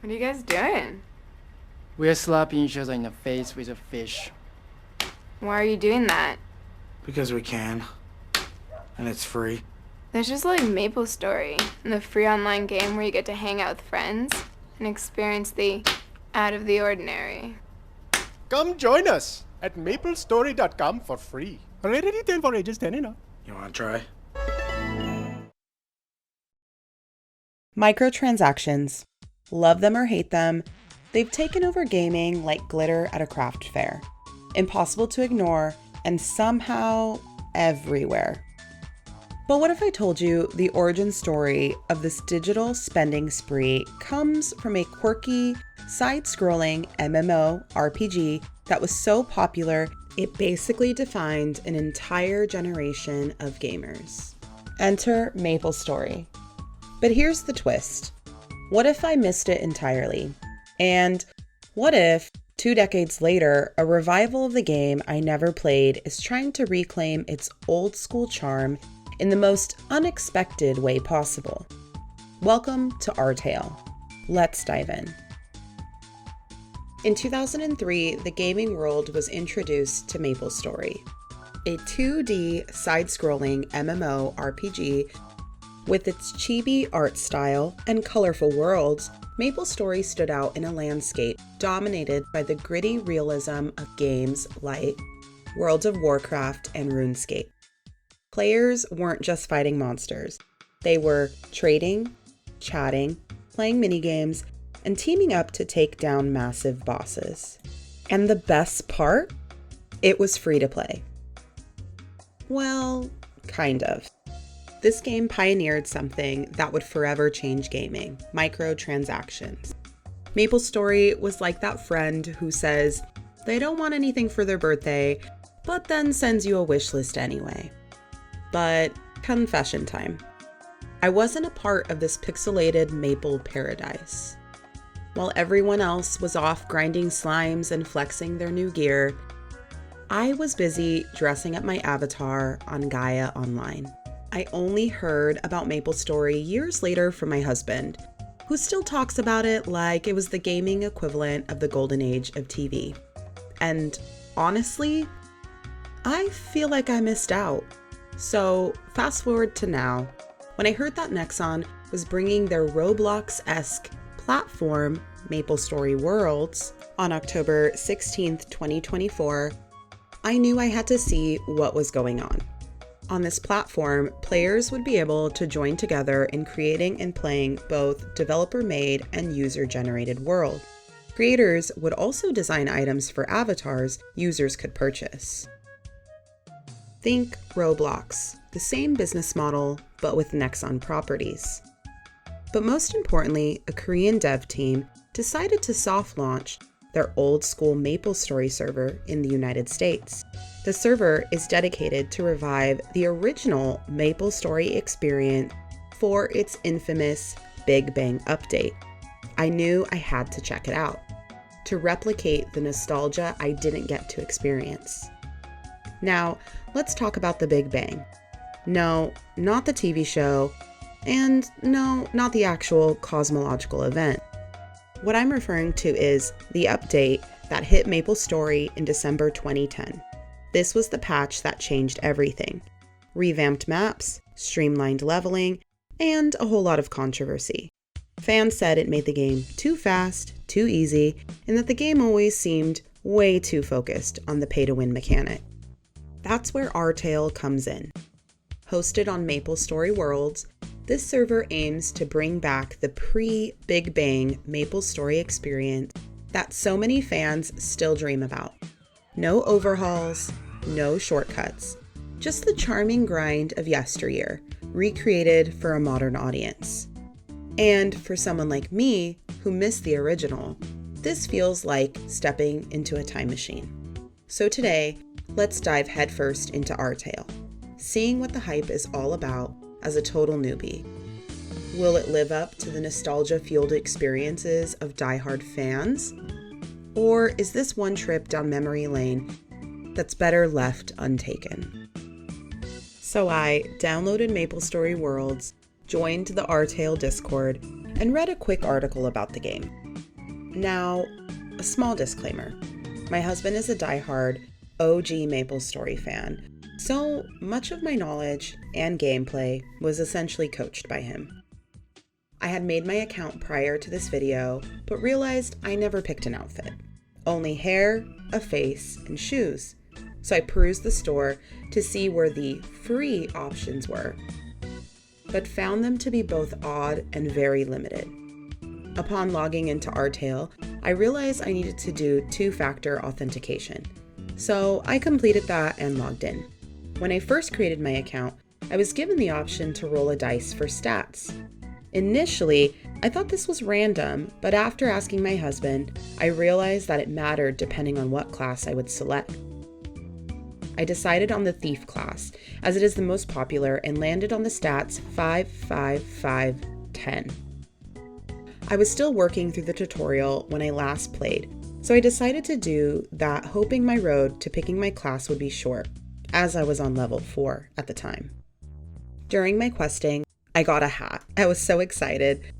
What are you guys doing? We are slapping each other in the face with a fish. Why are you doing that? Because we can. And it's free. There's just like Maplestory, the free online game where you get to hang out with friends and experience the out of the ordinary. Come join us at maplestory.com for free. Rated retail for ages 10 and up. You wanna try? Microtransactions. Love them or hate them, they've taken over gaming like glitter at a craft fair. Impossible to ignore, and somehow everywhere. But what if I told you the origin story of this digital spending spree comes from a quirky, side-scrolling MMO RPG that was so popular it basically defined an entire generation of gamers? Enter Maplestory. But here's the twist. What if I missed it entirely? And what if, 2 decades later, a revival of the game I never played is trying to reclaim its old school charm in the most unexpected way possible? Welcome to Artale. Let's dive in. In 2003, the gaming world was introduced to Maplestory, a 2D side-scrolling MMO RPG. With its chibi art style and colorful worlds, Maplestory stood out in a landscape dominated by the gritty realism of games like World of Warcraft and RuneScape. Players weren't just fighting monsters. They were trading, chatting, playing minigames, and teaming up to take down massive bosses. And the best part? It was free to play. Well, kind of. This game pioneered something that would forever change gaming: microtransactions. Maplestory was like that friend who says they don't want anything for their birthday, but then sends you a wish list anyway. But confession time. I wasn't a part of this pixelated maple paradise. While everyone else was off grinding slimes and flexing their new gear, I was busy dressing up my avatar on Gaia Online. I only heard about Maplestory years later from my husband, who still talks about it like it was the gaming equivalent of the golden age of TV. And honestly, I feel like I missed out. So fast forward to now, when I heard that Nexon was bringing their Roblox-esque platform, Maplestory Worlds, on October 16th, 2024, I knew I had to see what was going on. On this platform, players would be able to join together in creating and playing both developer-made and user-generated worlds. Creators would also design items for avatars users could purchase. Think Roblox, the same business model, but with Nexon properties. But most importantly, a Korean dev team decided to soft launch their old-school Maplestory server in the United States. The server is dedicated to revive the original Maplestory experience for its infamous Big Bang update. I knew I had to check it out, to replicate the nostalgia I didn't get to experience. Now, let's talk about the Big Bang. No, not the TV show, and no, not the actual cosmological event. What I'm referring to is the update that hit Maplestory in December 2010. This was the patch that changed everything. Revamped maps, streamlined leveling, and a whole lot of controversy. Fans said it made the game too fast, too easy, and that the game always seemed way too focused on the pay-to-win mechanic. That's where Artale comes in. Hosted on Maplestory Worlds, this server aims to bring back the pre-Big Bang Maplestory experience that so many fans still dream about. No overhauls, no shortcuts, just the charming grind of yesteryear, recreated for a modern audience. And for someone like me, who missed the original, this feels like stepping into a time machine. So today, let's dive headfirst into Artale, seeing what the hype is all about as a total newbie. Will it live up to the nostalgia-fueled experiences of diehard fans? Or is this one trip down memory lane that's better left untaken? So I downloaded Maplestory Worlds, joined the Artale Discord, and read a quick article about the game. Now, a small disclaimer. My husband is a diehard OG Maplestory fan, so much of my knowledge and gameplay was essentially coached by him. I had made my account prior to this video, but realized I never picked an outfit. Only hair, a face, and shoes. So I perused the store to see where the free options were, but found them to be both odd and very limited. Upon logging into Artale, I realized I needed to do two-factor authentication. So I completed that and logged in. When I first created my account, I was given the option to roll a dice for stats. Initially, I thought this was random, but after asking my husband, I realized that it mattered depending on what class I would select. I decided on the Thief class, as it is the most popular, and landed on the stats 5, 5, 5, 10. I was still working through the tutorial when I last played, so I decided to do that, hoping my road to picking my class would be short, as I was on level 4 at the time. During my questing, I got a hat. I was so excited,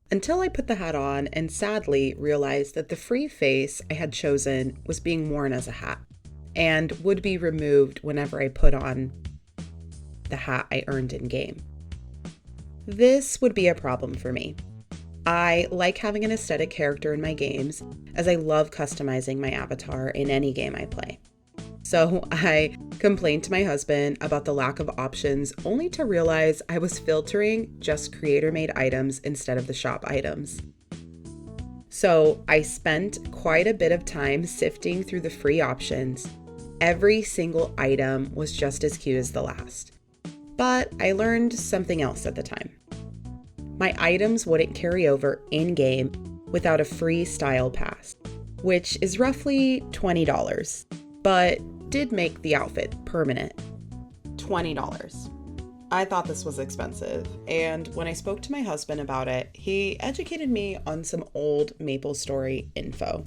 until I put the hat on and sadly realized that the free face I had chosen was being worn as a hat, and would be removed whenever I put on the hat I earned in-game. This would be a problem for me. I like having an aesthetic character in my games, as I love customizing my avatar in any game I play. So I complained to my husband about the lack of options, only to realize I was filtering just creator-made items instead of the shop items. So I spent quite a bit of time sifting through the free options. Every single item was just as cute as the last. But I learned something else at the time. My items wouldn't carry over in-game without a free style pass, which is roughly $20, but did make the outfit permanent. $20. I thought this was expensive, and when I spoke to my husband about it, he educated me on some old Maplestory info.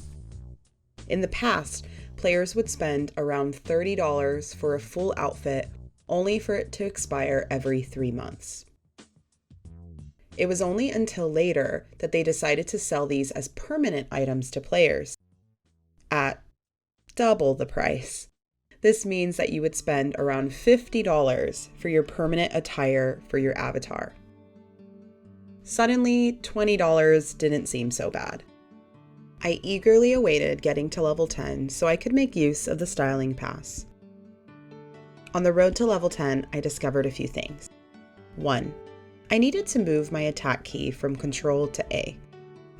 In the past, players would spend around $30 for a full outfit, only for it to expire every 3 months. It was only until later that they decided to sell these as permanent items to players at double the price. This means that you would spend around $50 for your permanent attire for your avatar. Suddenly, $20 didn't seem so bad. I eagerly awaited getting to level 10 so I could make use of the styling pass. On the road to level 10, I discovered a few things. 1. I needed to move my attack key from Control to A.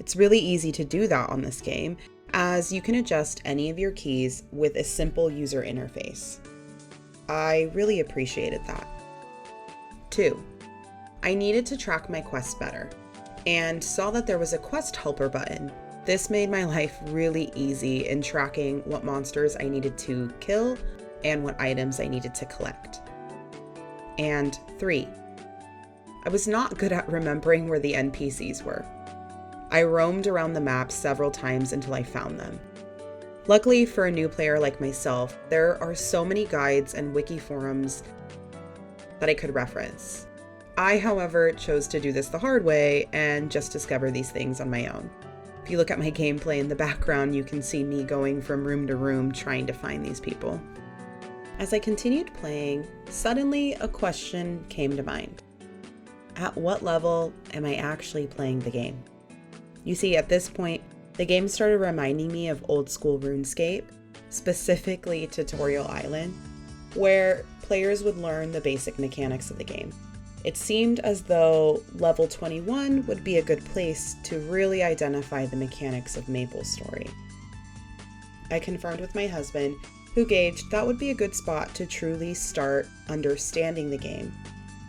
It's really easy to do that on this game, as you can adjust any of your keys with a simple user interface. I really appreciated that. 2. I needed to track my quests better, and saw that there was a quest helper button. This made my life really easy in tracking what monsters I needed to kill and what items I needed to collect. And 3. I was not good at remembering where the NPCs were. I roamed around the map several times until I found them. Luckily for a new player like myself, there are so many guides and wiki forums that I could reference. I, however, chose to do this the hard way and just discover these things on my own. If you look at my gameplay in the background, you can see me going from room to room trying to find these people. As I continued playing, suddenly a question came to mind. At what level am I actually playing the game? You see, at this point, the game started reminding me of old school RuneScape, specifically Tutorial Island, where players would learn the basic mechanics of the game. It seemed as though level 21 would be a good place to really identify the mechanics of Maplestory. I confirmed with my husband, who gauged that would be a good spot to truly start understanding the game,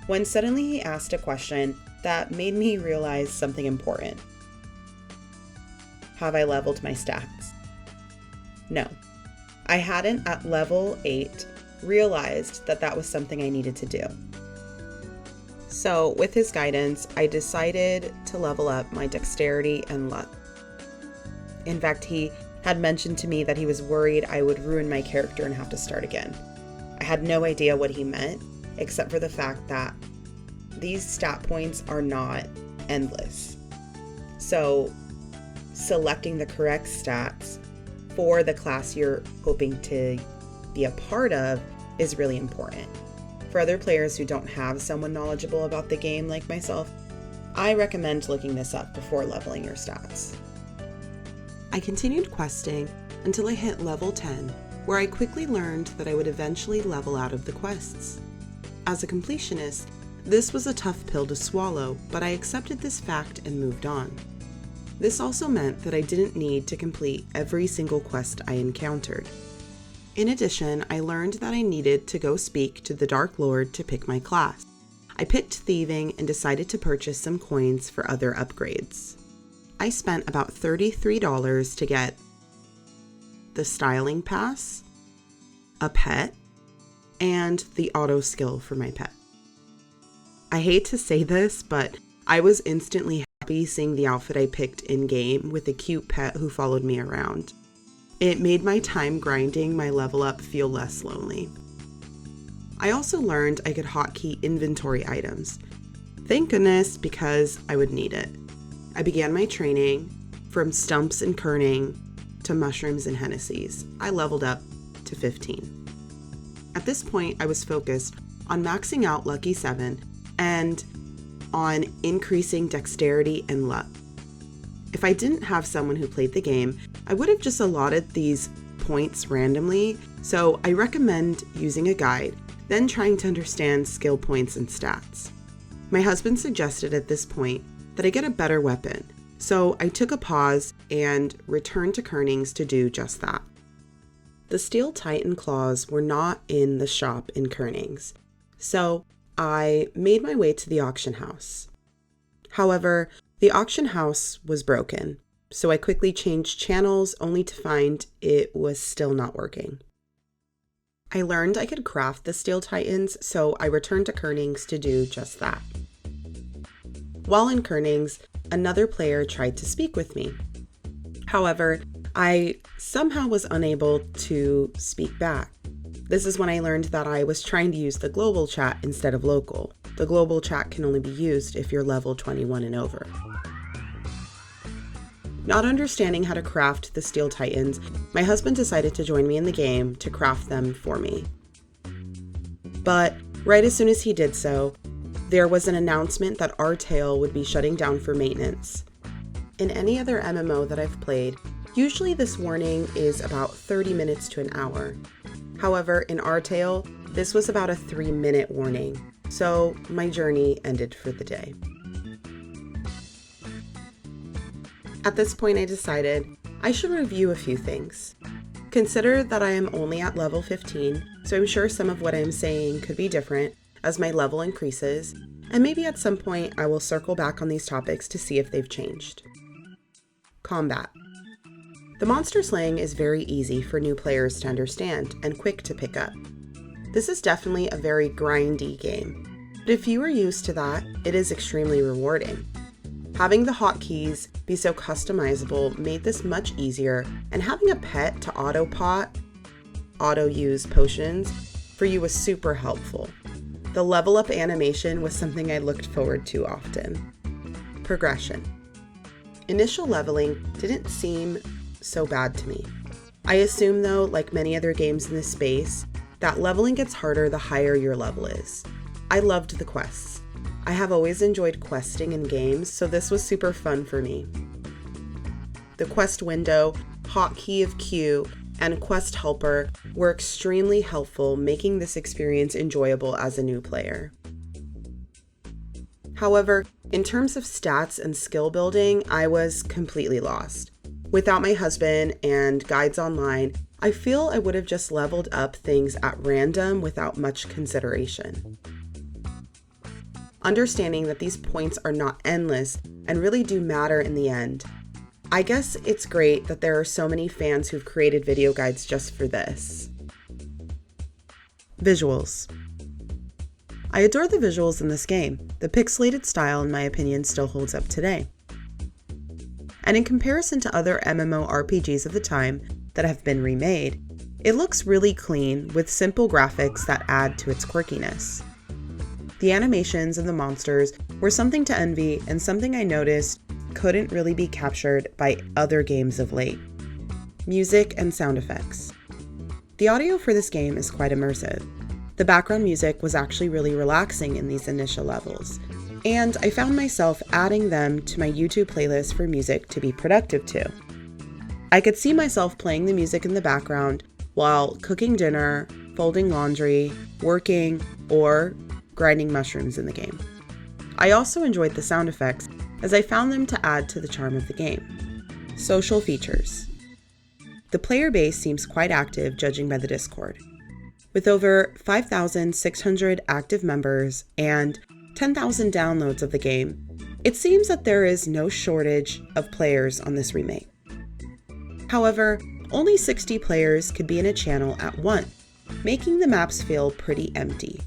when suddenly he asked a question that made me realize something important. Have I leveled my stats? No. I hadn't at level 8 realized that that was something I needed to do. So with his guidance, I decided to level up my dexterity and luck. In fact, he had mentioned to me that he was worried I would ruin my character and have to start again. I had no idea what he meant, except for the fact that these stat points are not endless. So selecting the correct stats for the class you're hoping to be a part of is really important. For other players who don't have someone knowledgeable about the game like myself, I recommend looking this up before leveling your stats. I continued questing until I hit level 10, where I quickly learned that I would eventually level out of the quests. As a completionist, this was a tough pill to swallow, but I accepted this fact and moved on. This also meant that I didn't need to complete every single quest I encountered. In addition, I learned that I needed to go speak to the Dark Lord to pick my class. I picked thieving and decided to purchase some coins for other upgrades. I spent about $33 to get the styling pass, a pet, and the auto skill for my pet. I hate to say this, but I was instantly happy seeing the outfit I picked in-game with a cute pet who followed me around. It made my time grinding my level up feel less lonely. I also learned I could hotkey inventory items. Thank goodness, because I would need it. I began my training from stumps and kerning to mushrooms and Hennessy's. I leveled up to 15. At this point, I was focused on maxing out Lucky 7 and on increasing dexterity and luck. If I didn't have someone who played the game, I would have just allotted these points randomly, so I recommend using a guide, then trying to understand skill points and stats. My husband suggested at this point that I get a better weapon, so I took a pause and returned to Kerning's to do just that. The Steel Titan claws were not in the shop in Kerning's, so I made my way to the auction house. However, the auction house was broken, so I quickly changed channels only to find it was still not working. I learned I could craft the Steel Titans, so I returned to Kerning's to do just that. While in Kerning's, another player tried to speak with me. However, I somehow was unable to speak back. This is when I learned that I was trying to use the global chat instead of local. The global chat can only be used if you're level 21 and over. Not understanding how to craft the Steel Titans, my husband decided to join me in the game to craft them for me. But right as soon as he did so, there was an announcement that Artale would be shutting down for maintenance. In any other MMO that I've played, usually this warning is about 30 minutes to an hour. However, in Artale, this was about a 3-minute warning, so my journey ended for the day. At this point, I decided I should review a few things. Consider that I am only at level 15, so I'm sure some of what I'm saying could be different as my level increases, and maybe at some point I will circle back on these topics to see if they've changed. Combat. The monster slaying is very easy for new players to understand and quick to pick up. This is definitely a very grindy game, but if you are used to that, it is extremely rewarding. Having the hotkeys be so customizable made this much easier, and having a pet to auto-use potions for you was super helpful. The level up animation was something I looked forward to often. Progression. Initial leveling didn't seem so bad to me. I assume though, like many other games in this space, that leveling gets harder the higher your level is. I loved the quests. I have always enjoyed questing in games, so this was super fun for me. The quest window, hotkey of Q, and quest helper were extremely helpful, making this experience enjoyable as a new player. However, in terms of stats and skill building, I was completely lost. Without my husband and guides online, I feel I would have just leveled up things at random without much consideration. Understanding that these points are not endless and really do matter in the end. I guess it's great that there are so many fans who've created video guides just for this. Visuals. I adore the visuals in this game. The pixelated style, in my opinion, still holds up today. And in comparison to other MMORPGs of the time that have been remade, it looks really clean with simple graphics that add to its quirkiness. The animations of the monsters were something to envy and something I noticed couldn't really be captured by other games of late: music and sound effects. The audio for this game is quite immersive. The background music was actually really relaxing in these initial levels, and I found myself adding them to my YouTube playlist for music to be productive to. I could see myself playing the music in the background while cooking dinner, folding laundry, working, or grinding mushrooms in the game. I also enjoyed the sound effects as I found them to add to the charm of the game. Social features. The player base seems quite active judging by the Discord. With over 5,600 active members and 10,000 downloads of the game, it seems that there is no shortage of players on this remake. However, only 60 players could be in a channel at once, making the maps feel pretty empty.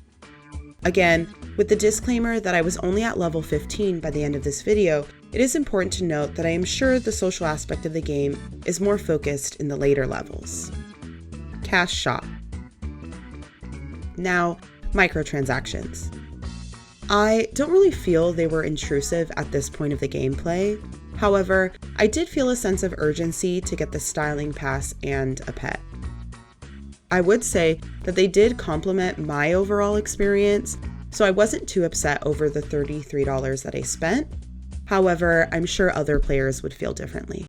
Again, with the disclaimer that I was only at level 15 by the end of this video, it is important to note that I am sure the social aspect of the game is more focused in the later levels. Cash shop. Now, microtransactions. I don't really feel they were intrusive at this point of the gameplay. However, I did feel a sense of urgency to get the styling pass and a pet. I would say that they did complement my overall experience, so I wasn't too upset over the $33 that I spent. However, I'm sure other players would feel differently.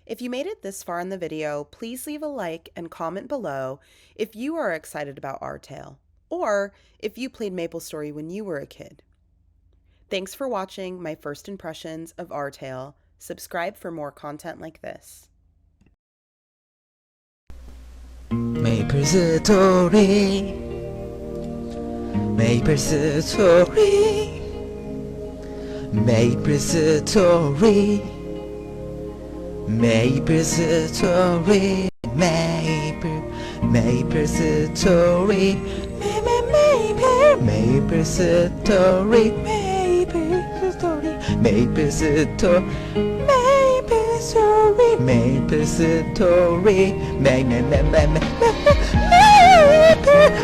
If you made it this far in the video, please leave a like and comment below if you are excited about Artale, or if you played Maplestory when you were a kid. Thanks for watching my first impressions of Artale. Subscribe for more content like this. Maplestory, Maplestory, Maplestory, Maplestory, Maplestory, Maplestory, Maplestory, Maplestory,